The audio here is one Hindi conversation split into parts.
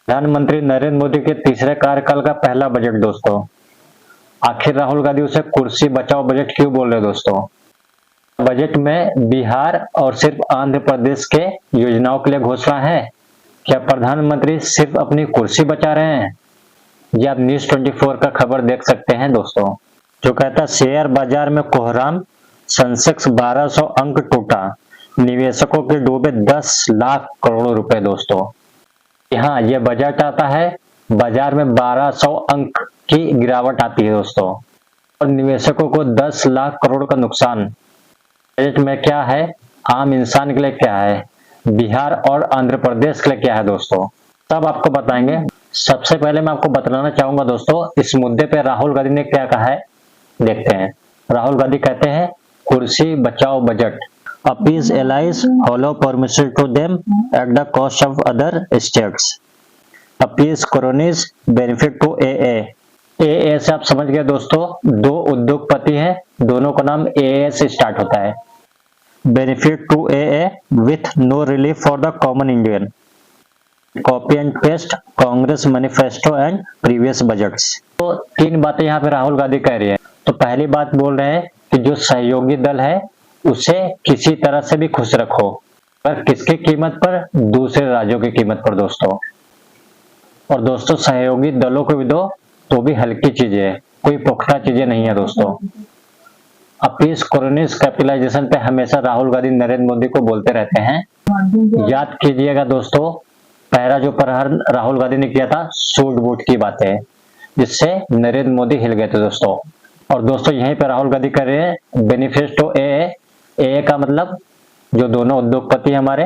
प्रधानमंत्री नरेंद्र मोदी के तीसरे कार्यकाल का पहला बजट दोस्तों। आखिर राहुल गांधी उसे कुर्सी बचाओ बजट क्यों बोल रहे दोस्तों? बजट में बिहार और सिर्फ आंध्र प्रदेश के योजनाओं के लिए घोषणा है। क्या प्रधानमंत्री सिर्फ अपनी कुर्सी बचा रहे हैं? ये आप न्यूज 24 का खबर देख सकते हैं दोस्तों, जो कहता शेयर बाजार में कोहराम, सेंसेक्स 1200 अंक टूटा, निवेशकों के डूबे 10 लाख करोड़ रुपए दोस्तों। हाँ, ये बजट आता है, बाजार में 1200 अंक की गिरावट आती है दोस्तों, और निवेशकों को 10 लाख करोड़ का नुकसान। बजट में क्या है, आम इंसान के लिए क्या है, बिहार और आंध्र प्रदेश के लिए क्या है दोस्तों, सब आपको बताएंगे। सबसे पहले मैं आपको बतलाना चाहूंगा दोस्तों, इस मुद्दे पे राहुल गांधी ने क्या कहा है, देखते हैं। राहुल गांधी कहते हैं कुर्सी बचाओ budget, appease allies hollow permission to them at the cost of other states, appease cronies benefit to AA। AA से आप समझ गए दोस्तों, दो उद्योगपति हैं, दोनों का नाम AA से स्टार्ट होता है। Benefit to AA with no relief for the common Indian, copy and paste Congress manifesto and previous budgets. तो तीन बातें यहाँ पे राहुल गांधी कह रही है। तो पहली बात बोल रहे हैं कि जो सहयोगी दल है उसे किसी तरह से भी खुश रखो, पर किसकी कीमत पर? दूसरे राज्यों की कीमत पर दोस्तों। और दोस्तों सहयोगी दलों को भी दो तो भी हल्की चीजें, कोई पुख्ता चीजें नहीं है दोस्तों। अपीस कोरोनिस कैपिटलाइजेशन पे हमेशा राहुल गांधी नरेंद्र मोदी को बोलते रहते हैं। याद कीजिएगा दोस्तों, पहला जो प्रहार राहुल गांधी ने किया था सूट बूट की बातें, जिससे नरेंद्र मोदी हिल गए थे दोस्तों। और दोस्तों यहीं पे राहुल गांधी कर रहे हैं बेनिफिस्टो ए का मतलब जो दोनों उद्योगपति हमारे,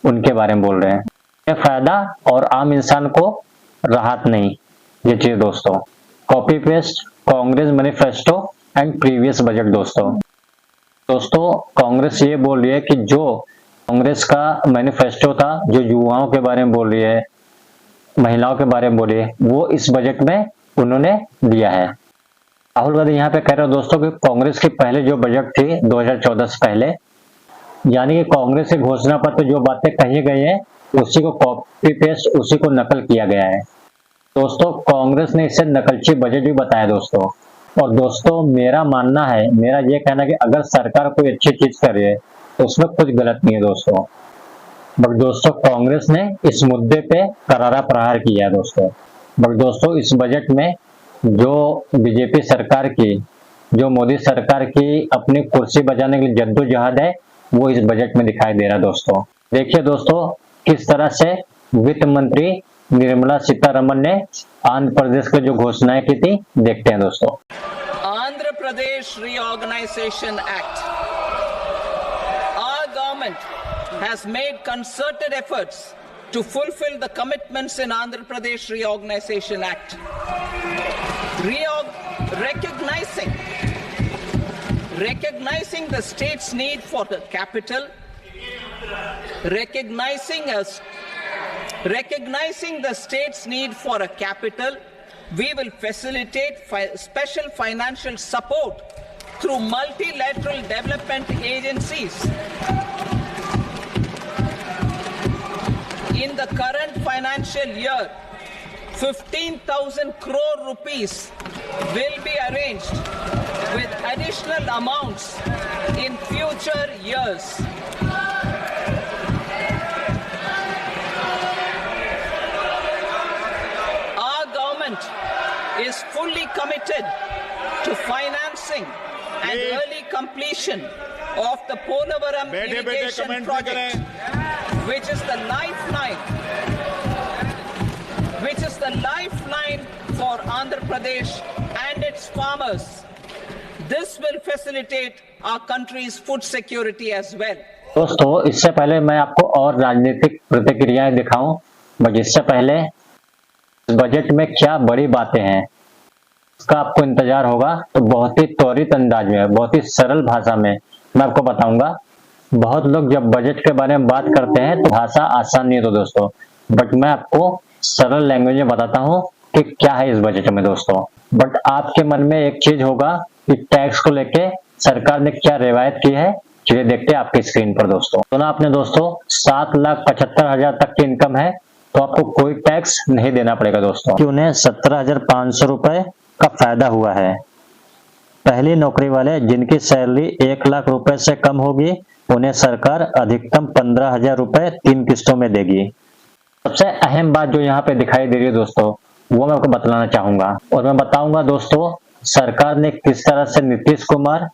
उनके बारे में बोल रहे हैं। ये फायदा और आम इंसान को राहत नहीं, ये चीज दोस्तों। Copy paste Congress manifesto and previous budget दोस्तों कांग्रेस ये बोल रही है कि जो कांग्रेस का मैनिफेस्टो था, जो युवाओं के बारे में बोल रही है, महिलाओं के बारे में बोल रही है, वो इस बजट में उन्होंने दिया है। राहुल गांधी यहाँ पे कह रहे हो दोस्तों कि कांग्रेस की पहले जो बजट थी 2014 से पहले, यानी कि कांग्रेस के घोषणा पत्र जो बातें कही गई हैं उसी को कॉपी पेस्ट, उसी को नकल किया गया है दोस्तों। कांग्रेस ने इसे नकलची बजट भी बताया दोस्तों। और दोस्तों मेरा मानना है, मेरा ये कहना है कि अगर सरकार कोई अच्छी चीज कर रही है तो उसमें कुछ गलत नहीं है दोस्तों। बट दोस्तों कांग्रेस ने इस मुद्दे पे करारा प्रहार किया है दोस्तों। बट दोस्तों इस बजट में जो बीजेपी सरकार की, जो मोदी सरकार की अपनी कुर्सी बचाने के लिए जद्दोजहद है, वो इस बजट में दिखाई दे रहा है दोस्तों। देखिए दोस्तों किस तरह से वित्त मंत्री निर्मला सीतारमण ने आंध्र प्रदेश के जो घोषणाएं की थी, देखते हैं दोस्तों। Andhra Pradesh reorganisation act, our government has made concerted efforts to fulfill the commitments in Andhra Pradesh Reorganization Act. Recognizing the state's need for the capital, recognizing the state's need for a capital, we will facilitate special financial support through multilateral development agencies. In the current financial year, 15,000 crore rupees will be arranged with additional amounts in future years. Our government is fully committed to financing and early completion of the Polavaram irrigation project, which is the lifeline for Andhra Pradesh and its farmers. This will facilitate our country's food security as well. दोस्तों इससे पहले मैं आपको और राजनीतिक प्रतिक्रियाएं दिखाऊं, बट इससे पहले इस बजट में क्या बड़ी बातें हैं इसका आपको इंतजार होगा। तो बहुत ही त्वरित अंदाज में, बहुत ही सरल भाषा में मैं आपको बताऊंगा। बहुत लोग जब बजट के बारे में बात करते हैं तो भाषा आसान नहीं है तो दोस्तों, बट मैं आपको सरल लैंग्वेज में बताता हूँ कि क्या है इस बजट में दोस्तों। बट आपके मन में एक चीज होगा कि टैक्स को लेके सरकार ने क्या रिवायत की है, चलिए देखते हैं आपकी स्क्रीन पर दोस्तों। तो ना आपने दोस्तों 7,75,000 तक की इनकम है तो आपको कोई टैक्स नहीं देना पड़ेगा दोस्तों, कि उन्हें 17,500 रुपए का फायदा हुआ है। पहली नौकरी वाले जिनकी सैलरी 1 लाख रुपए से कम होगी, उन्हें सरकार अधिकतम 15,000 रुपए 3 किस्तों में देगी। सबसे अहम बात जो यहाँ पे दिखाई दे रही है दोस्तों, वो मैं आपको बतलाना चाहूंगा, और मैं बताऊंगा दोस्तों सरकार ने किस तरह से नीतीश कुमार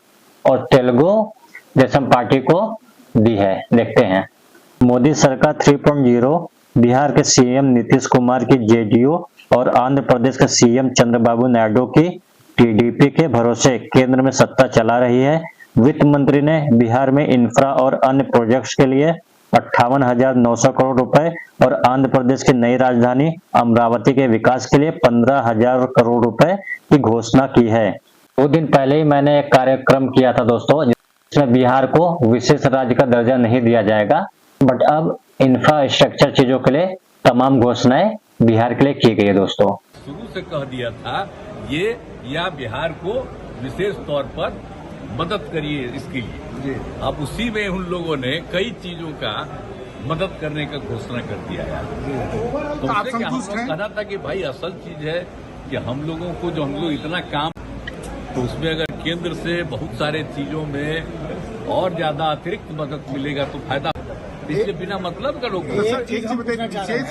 और तेलुगु देशम पार्टी को दी है। देखते हैं। मोदी सरकार 3.0 बिहार के सीएम नीतीश कुमार की जेडीयू और आंध्र प्रदेश के सीएम चंद्रबाबू नायडू की टीडीपी के भरोसे केंद्र में सत्ता चला रही है। वित्त मंत्री ने बिहार में इंफ्रा और अन्य प्रोजेक्ट्स के लिए 58,900 करोड़ रुपए और आंध्र प्रदेश की नई राजधानी अमरावती के विकास के लिए 15,000 करोड़ रुपए की घोषणा की है। 2 दिन पहले ही मैंने एक कार्यक्रम किया था दोस्तों, जिसमें बिहार को विशेष राज्य का दर्जा नहीं दिया जाएगा, बट अब इंफ्रास्ट्रक्चर चीजों के लिए तमाम घोषणाएं बिहार के लिए की गई है दोस्तों। शुरू से कह दिया था ये या बिहार को विशेष तौर पर मदद करिए इसके लिए। अब उसी में उन लोगों ने कई चीजों का मदद करने का घोषणा कर दिया है। तो उससे क्या हम लोग कहना था कि भाई असल चीज है कि हम लोगों को जो हम लोग इतना काम, तो उसमें अगर केंद्र से बहुत सारे चीजों में और ज्यादा अतिरिक्त मदद मिलेगा तो फायदा। इसके बिना मतलब का लोग विशेष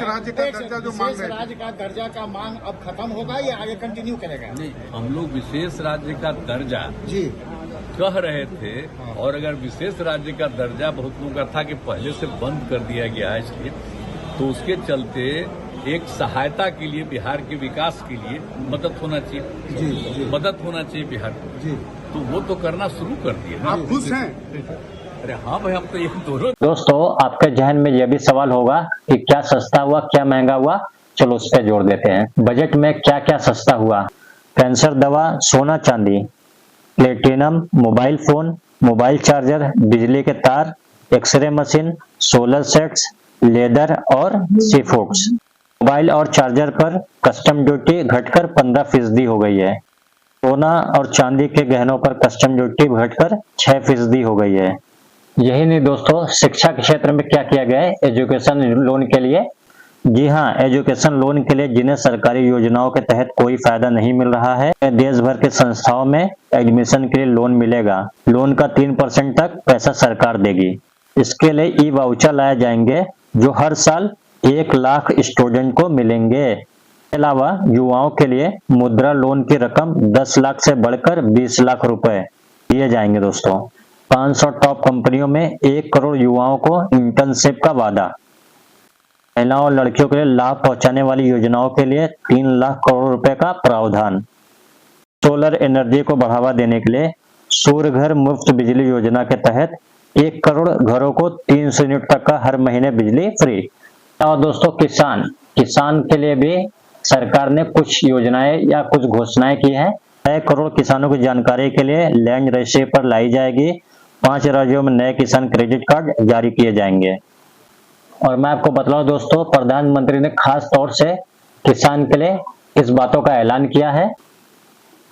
राज्य का दर्जा जो मांग रहे हैं, राज्य का दर्जा का मांग अब खत्म होगा या आगे कंटिन्यू करेगा? नहीं, हम लोग विशेष राज्य का दर्जा जी कह रहे थे, और अगर विशेष राज्य का दर्जा बहुत लोगों का था कि पहले से बंद कर दिया गया है इसलिए, तो उसके चलते एक सहायता के लिए बिहार के विकास के लिए मदद होना चाहिए। जी। मदद होना चाहिए बिहार को जी, तो वो तो करना शुरू कर दिए। आप खुश हैं? अरे हाँ भाई, हम तो ये दोनों। दोस्तों आपके जहन में यह भी सवाल होगा कि क्या सस्ता हुआ क्या महंगा हुआ, चलो उस पर जोड़ देते हैं। बजट में क्या क्या सस्ता हुआ? कैंसर दवा, सोना चांदी, platinum, mobile phone, mobile charger, बिजली के तार, x ray machine, solar sets, leather और सी फूड्स। मोबाइल और चार्जर पर कस्टम ड्यूटी घटकर 15% हो गई है। सोना और चांदी के गहनों पर कस्टम ड्यूटी घटकर 6% हो गई है। यही नहीं दोस्तों, शिक्षा के क्षेत्र में क्या किया गया है एजुकेशन लोन के लिए? जी हाँ, एजुकेशन लोन के लिए जिन्हें सरकारी योजनाओं के तहत कोई फायदा नहीं मिल रहा है, देश भर के संस्थाओं में एडमिशन के लिए लोन मिलेगा। लोन का 3% तक पैसा सरकार देगी। इसके लिए ई वाउचर लाए जाएंगे जो हर साल 1 लाख स्टूडेंट को मिलेंगे। इसके अलावा युवाओं के लिए मुद्रा लोन की रकम 10 लाख से बढ़कर 20 लाख रुपए दिए जाएंगे दोस्तों। 500 टॉप कंपनियों में 1 करोड़ युवाओं को इंटर्नशिप का वादा। महिलाओं और लड़कियों के लिए लाभ पहुंचाने वाली योजनाओं के लिए 3 लाख करोड़ रुपए का प्रावधान। सोलर एनर्जी को बढ़ावा देने के लिए सूर्य घर मुफ्त बिजली योजना के तहत 1 करोड़ घरों को 300 यूनिट तक का हर महीने बिजली फ्री। और दोस्तों किसान के लिए भी सरकार ने कुछ योजनाएं या कुछ घोषणाएं की है। 6 करोड़ किसानों की जानकारी के लिए लैंड रजिस्ट्री पर लाई जाएगी। 5 राज्यों में नए किसान क्रेडिट कार्ड जारी किए जाएंगे। और मैं आपको बतलाऊं दोस्तों, प्रधानमंत्री ने खास तौर से किसान के लिए इस बातों का ऐलान किया है।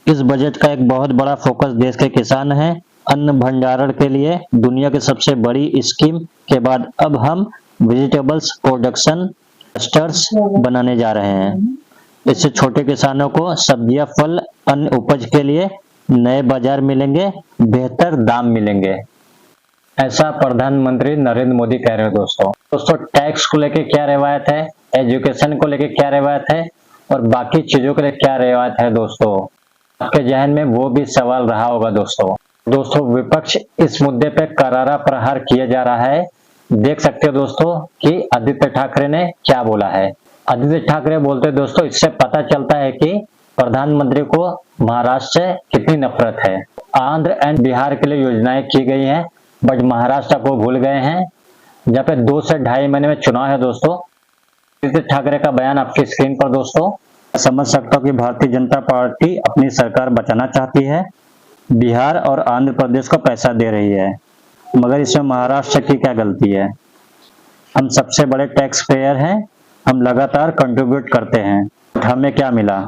इस बजट का एक बहुत बड़ा फोकस देश के किसान है। अन्न भंडारण के लिए दुनिया की सबसे बड़ी स्कीम के बाद अब हम वेजिटेबल्स प्रोडक्शन क्लस्टर्स बनाने जा रहे हैं। इससे छोटे किसानों को सब्जियां, फल, अन्य उपज के लिए नए बाजार मिलेंगे, बेहतर दाम मिलेंगे। ऐसा प्रधानमंत्री नरेंद्र मोदी कह रहे हैं दोस्तों टैक्स को लेके क्या रिवायत है, एजुकेशन को लेके क्या रिवायत है और बाकी चीजों के लिए क्या रिवायत है दोस्तों, आपके जहन में वो भी सवाल रहा होगा दोस्तों विपक्ष इस मुद्दे पे करारा प्रहार किया जा रहा है। देख सकते हो दोस्तों कि आदित्य ठाकरे ने क्या बोला है। आदित्य ठाकरे बोलते दोस्तों, इससे पता चलता है कि प्रधानमंत्री को महाराष्ट्र से कितनी नफरत है। आंध्र एंड बिहार के लिए योजनाएं की गई हैं, बट महाराष्ट्र को भूल गए हैं। जहाँ पे 2 से 2.5 महीने में चुनाव है दोस्तों। आदित्य ठाकरे का बयान आपकी स्क्रीन पर दोस्तों। समझ सकता हूँ कि भारतीय जनता पार्टी अपनी सरकार बचाना चाहती है, बिहार और आंध्र प्रदेश को पैसा दे रही है, मगर इसमें महाराष्ट्र की क्या गलती है? हम सबसे बड़े टैक्स पेयर हैं, हम लगातार कंट्रीब्यूट करते हैं, हमें क्या मिला?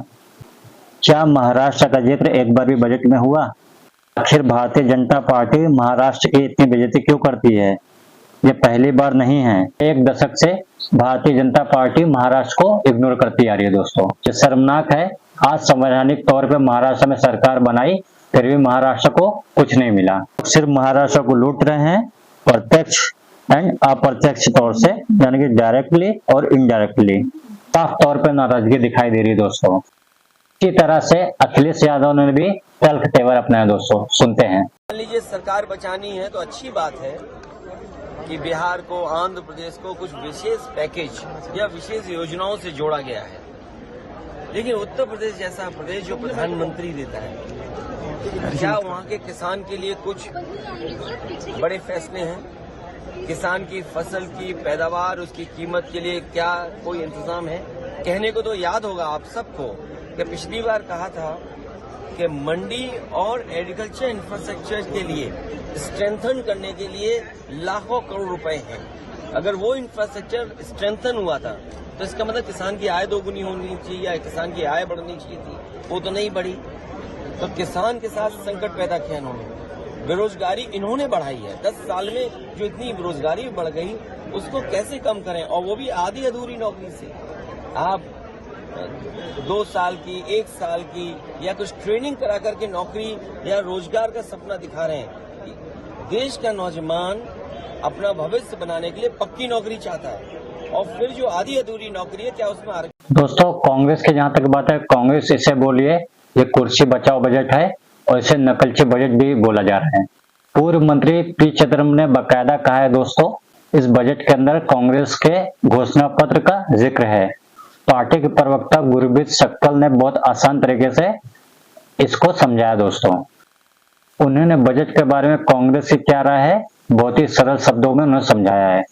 क्या महाराष्ट्र का जिक्र एक बार भी बजट में हुआ? आखिर भारतीय जनता पार्टी महाराष्ट्र की इतनी बेइज्जती क्यों करती है? ये पहली बार नहीं है। एक दशक से भारतीय जनता पार्टी महाराष्ट्र को इग्नोर करती आ रही है दोस्तों। ये शर्मनाक है। आज संवैधानिक तौर पे महाराष्ट्र में सरकार बनाई, फिर भी महाराष्ट्र को कुछ नहीं मिला। सिर्फ महाराष्ट्र को लूट रहे हैं, प्रत्यक्ष एंड अप्रत्यक्ष तौर से, यानी कि डायरेक्टली और इनडायरेक्टली। साफ तौर पे नाराजगी दिखाई दे रही है दोस्तों। इसी तरह से अखिलेश यादव ने भी तल्ख तेवर अपनाया दोस्तों। सुनते हैं। मान लीजिए सरकार बचानी है तो अच्छी बात है कि बिहार को, आंध्र प्रदेश को कुछ विशेष पैकेज या विशेष योजनाओं से जोड़ा गया है। लेकिन उत्तर प्रदेश जैसा प्रदेश जो प्रधानमंत्री देता है, क्या वहाँ के किसान के लिए कुछ बड़े फैसले हैं? किसान की फसल की पैदावार, उसकी कीमत के लिए क्या कोई इंतजाम है? कहने को तो याद होगा आप सबको कि पिछली बार कहा था कि मंडी और एग्रीकल्चर इंफ्रास्ट्रक्चर के लिए स्ट्रेंथन करने के लिए लाखों करोड़ रुपए हैं। अगर वो इंफ्रास्ट्रक्चर स्ट्रेंथन हुआ था तो इसका मतलब किसान की आय दोगुनी होनी चाहिए या किसान की आय बढ़नी चाहिए थी, वो तो नहीं बढ़ी। तो किसान के साथ संकट पैदा किया इन्होंने। बेरोजगारी इन्होंने बढ़ाई है। 10 साल में जो इतनी बेरोजगारी बढ़ गई उसको कैसे कम करें, और वो भी आधी अधूरी नौकरी से। आप 2 साल की, 1 साल की या कुछ ट्रेनिंग करा करके नौकरी या रोजगार का सपना दिखा रहे हैं। देश का नौजवान अपना भविष्य बनाने के लिए पक्की नौकरी चाहता है, और फिर जो आधी अधूरी नौकरी है, क्या उसमें दोस्तों कांग्रेस की जहां तक बात है, कांग्रेस इसे बोलिए ये कुर्सी बचाओ बजट है, और इसे नकलची बजट भी बोला जा रहा है। पूर्व मंत्री पी चिदम्बरम ने बाकायदा कहा है दोस्तों, इस बजट के अंदर कांग्रेस के घोषणा पत्र का जिक्र है। पार्टी के प्रवक्ता गुरबीर सक्कल ने बहुत आसान तरीके से इसको समझाया दोस्तों। उन्होंने बजट के बारे में कांग्रेस की क्या राय है बहुत ही सरल शब्दों में उन्होंने समझाया है।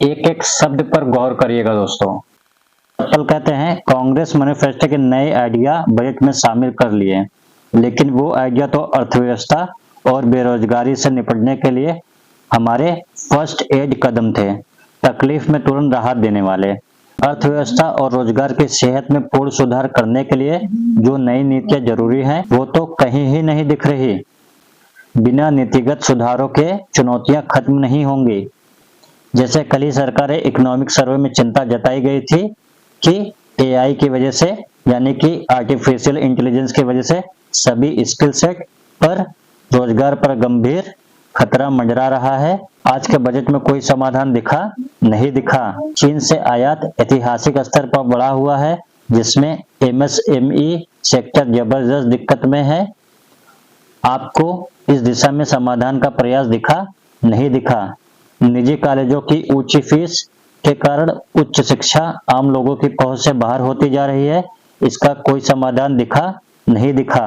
एक एक शब्द पर गौर करिएगा दोस्तों। सक्कल कहते हैं कांग्रेस मैनिफेस्टो के नए आइडिया बजट में शामिल कर लिए, लेकिन वो आइडिया तो अर्थव्यवस्था और बेरोजगारी से निपटने के लिए हमारे फर्स्ट एड कदम थे, तकलीफ में तुरंत राहत देने वाले। अर्थव्यवस्था और रोजगार की सेहत में पूर्ण सुधार करने के लिए जो नई नीतियां जरूरी हैं वो तो कहीं ही नहीं दिख रही। बिना नीतिगत सुधारों के चुनौतियां खत्म नहीं होंगी। जैसे कल ही सरकारी इकोनॉमिक सर्वे में चिंता जताई गई थी कि एआई की वजह से, यानी कि आर्टिफिशियल इंटेलिजेंस की वजह से सभी स्किल सेट पर, रोजगार पर गंभीर खतरा मंडरा रहा है। आज के बजट में कोई समाधान नहीं दिखा। चीन से आयात ऐतिहासिक स्तर पर बढ़ा हुआ है, जिसमें एमएसएमई सेक्टर जबरदस्त दिक्कत में है। आपको इस दिशा में समाधान का प्रयास नहीं दिखा। निजी कॉलेजों की ऊंची फीस के कारण उच्च शिक्षा आम लोगों की पहुंच से बाहर होती जा रही है, इसका कोई समाधान नहीं दिखा।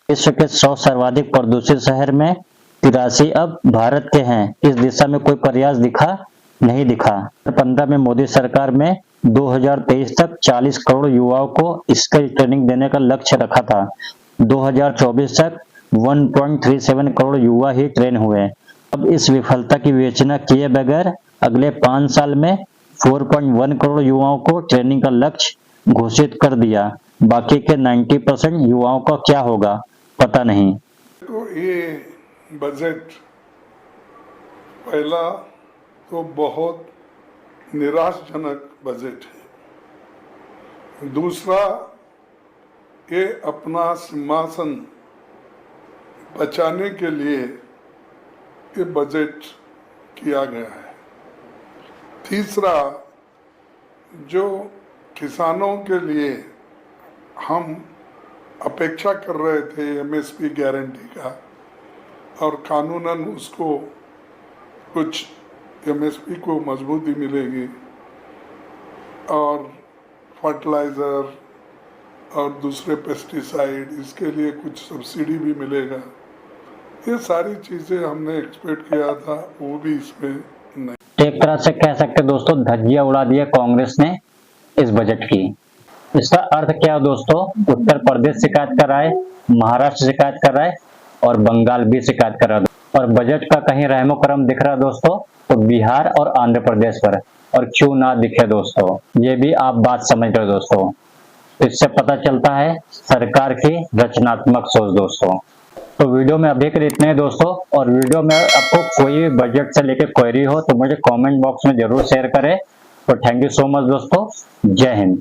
विश्व के 100 सर्वाधिक प्रदूषित शहर में 83 अब भारत के हैं, इस दिशा में कोई प्रयास नहीं दिखा। 2015 में मोदी सरकार में 2023 तक 40 करोड़ युवाओं को स्किल ट्रेनिंग देने का लक्ष्य रखा था। 2024 तक 1.37 करोड़ युवा ही ट्रेन हुए। अब इस विफलता की विवेचना किए बगैर अगले 5 साल में 4.1 करोड़ युवाओं को ट्रेनिंग का लक्ष्य घोषित कर दिया। बाकी के 90% युवाओं का क्या होगा पता नहीं। तो ये बजट पहला तो बहुत निराशजनक बजट है। दूसरा, ये अपना सिंहासन बचाने के लिए ये बजट किया गया है। तीसरा, जो किसानों के लिए हम अपेक्षा कर रहे थे एमएसपी गारंटी का, और कानूनन उसको कुछ एमएसपी को मजबूती मिलेगी, और फर्टिलाइज़र और दूसरे पेस्टिसाइड इसके लिए कुछ सब्सिडी भी मिलेगा। ये सारी चीज़ें हमने एक्सपेक्ट किया था, वो भी इसमें नहीं। एक तरह से कह सकते दोस्तों धज्जियां उड़ा दी है कांग्रेस ने इस बजट की। इसका अर्थ क्या है दोस्तों? उत्तर प्रदेश शिकायत कर रहा है, महाराष्ट्र शिकायत कर रहा है और बंगाल भी शिकायत कर रहा है। और बजट का कहीं रहमो करम दिख रहा है दोस्तों तो बिहार और आंध्र प्रदेश पर, और क्यों ना दिखे दोस्तों, ये भी आप बात समझ रहे हो दोस्तों। इससे पता चलता है सरकार की रचनात्मक सोच दोस्तों। तो वीडियो में अभी के लिए इतने ही दोस्तों, और वीडियो में आपको कोई भी बजट से लेकर क्वेरी हो तो मुझे कमेंट बॉक्स में जरूर शेयर करें। तो थैंक यू सो मच दोस्तों, जय हिंद।